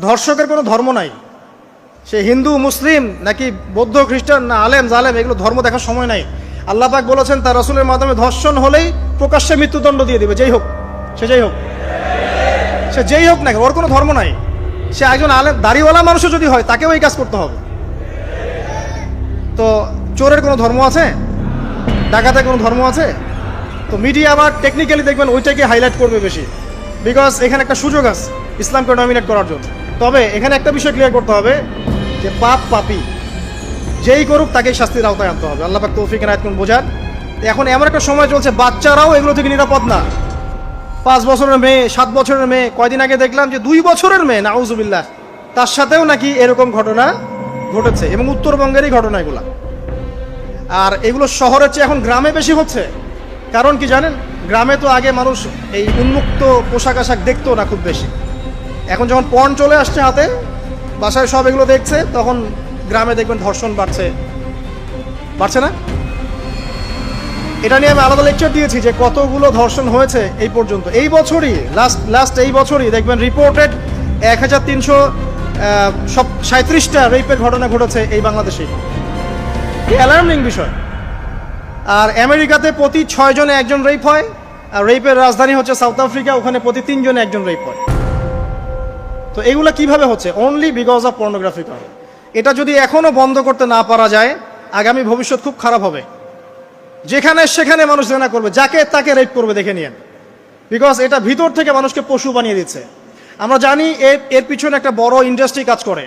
ধর্ষকের কোনো ধর্ম নাই। সে হিন্দু, মুসলিম, নাকি বৌদ্ধ, খ্রিস্টান, না আলেম জালেম, এগুলো ধর্ম দেখার সময় নাই। আল্লাহ পাক বলেছেন তার রাসূলের মাধ্যমে ধর্ষণ হলেই প্রকাশ্যে মৃত্যুদণ্ড দিয়ে দিবে, যেই হোক, সে যেই হোক, সে যেই হোক না, ওর কোনো ধর্ম নাই। সে একজন আলেম দাড়িওয়ালা মানুষও যদি হয়, তাকেও এই কাজ করতে হবে। তো চোরের কোনো ধর্ম আছে? ডাকাতের কোনো ধর্ম আছে? তো মিডিয়া আবার টেকনিক্যালি দেখবেন ওইটাকে হাইলাইট করবে বেশি, বিকজ এখানে একটা সুযোগ আছে ইসলামকে ডমিনেট করার জন্য। তবে এখানে একটা বিষয় ক্লিয়ার করতে হবে যে পাপ পাপী যেই করুক তাকেই শাস্তির আওতায় আনতে হবে। আল্লাহ পাক তৌফিক এনায়েত করুন বোঝার। এখন এমন একটা সময় চলছে, বাচ্চারাও এগুলো থেকে নিরাপদ না। 5 বছরের মেয়ে, 7 বছরের মেয়ে, কয়দিন আগে দেখলাম যে 2 বছরের মেয়ে, নাউজুবিল্লাহ, তার সাথেও নাকি এরকম ঘটনা ঘটেছে, এবং উত্তরবঙ্গেরই ঘটনা এগুলা। আর এগুলো শহরের চেয়ে এখন গ্রামে বেশি হচ্ছে। কারণ কি জানেন, গ্রামে তো আগে মানুষ এই উন্মুক্ত পোশাক আশাক দেখতো না খুব বেশি। এখন যখন পর্ন চলে আসছে হাতে, বাসায় সব এগুলো দেখছে, তখন গ্রামে দেখবেন ধর্ষণ বাড়ছে না? এটা নিয়ে আমি আলাদা লেকচার দিয়েছি যে কতগুলো ধর্ষণ হয়েছে এই পর্যন্ত। এই বছরই লাস্ট এই বছরই দেখবেন রিপোর্টেড 1337টা রেপের ঘটনা ঘটেছে এই বাংলাদেশে। অ্যালার্মিং বিষয়। আর আমেরিকাতে প্রতি 6 জনে একজন রেপ হয়, আর রেপের রাজধানী হচ্ছে সাউথ আফ্রিকা, ওখানে প্রতি 3 জনে একজন রেপ হয়। তো এগুলো কিভাবে হচ্ছে? Only because of pornography. এটা যদি এখনো বন্ধ করতে না পারা যায়, আগামী ভবিষ্যৎ খুব খারাপ হবে। যেখানে সেখানে মানুষ জেনা করবে, যাকে তাকে রেপ করবে, দেখে নিয়েন। বিকজ এটা ভিতর থেকে মানুষকে পশু বানিয়ে দিচ্ছে। আমরা জানি এর পিছনে একটা বড় ইন্ডাস্ট্রি কাজ করে,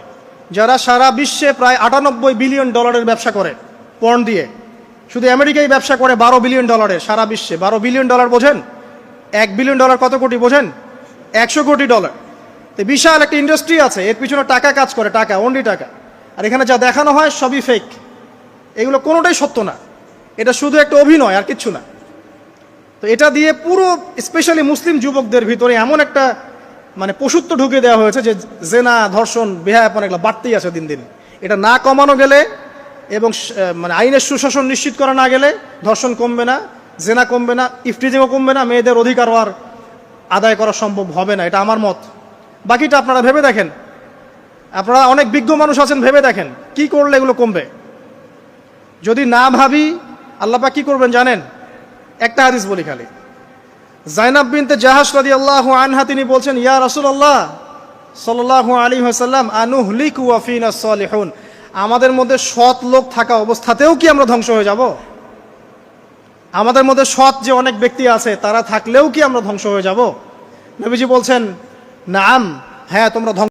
যারা সারা বিশ্বে প্রায় $98 বিলিয়ন ব্যবসা করে পর্ন দিয়ে। শুধু আমেরিকায় ব্যবসা করে $12 বিলিয়ন সারা বিশ্বে। $12 বিলিয়ন বোঝেন? $1 বিলিয়ন কত কোটি বোঝেন? $100 কোটি। তো বিশাল একটা ইন্ডাস্ট্রি আছে, এর পিছনে টাকা কাজ করে, টাকা, অনলি টাকা। আর এখানে যা দেখানো হয় সবই ফেক, এগুলো কোনোটাই সত্য না। এটা শুধু একটা অভিনয়, আর কিচ্ছু না। তো এটা দিয়ে পুরো স্পেশালি মুসলিম যুবকদের ভিতরে এমন একটা মানে পশুত্ব ঢুকে দেওয়া হয়েছে যে জেনা, ধর্ষণ, বেহায়াপন এগুলো বাড়তেই আছে দিন দিন। এটা না কমানো গেলে এবং মানে আইনের সুশাসন নিশ্চিত করা না গেলে ধর্ষণ কমবে না, জেনা কমবে না, ইফটিজিংও কমবে না, মেয়েদের অধিকারও আর আদায় করা সম্ভব হবে না। এটা আমার মত। বাকিটা আপনারা ভেবে দেখেন। আপনারা অনেক বিজ্ঞ মানুষ আছেন, ভেবে দেখেন কি করলে এগুলো কমবে। যদি না ভাবি, আল্লাহ পাক কি করবেন জানেন? একটা হাদিস বলি খালি। জাইনাব বিনতে জাহাশ রাদিয়াল্লাহু আনহা তিনি বলছেন, ইয়া রাসূলুল্লাহ সাল্লাল্লাহু আলাইহি ওয়াসাল্লাম, আনুহলিকু ওয়া ফিনা সালিহুন, আমাদের মধ্যে সৎ লোক থাকা অবস্থাতেও কি আমরা ধ্বংস হয়ে যাব? আমাদের মধ্যে সৎ যে অনেক ব্যক্তি আছে, তারা থাকলেও কি আমরা ধ্বংস হয়ে যাব? নবীজি বলছেন, নাম, হ্যাঁ, তোমরা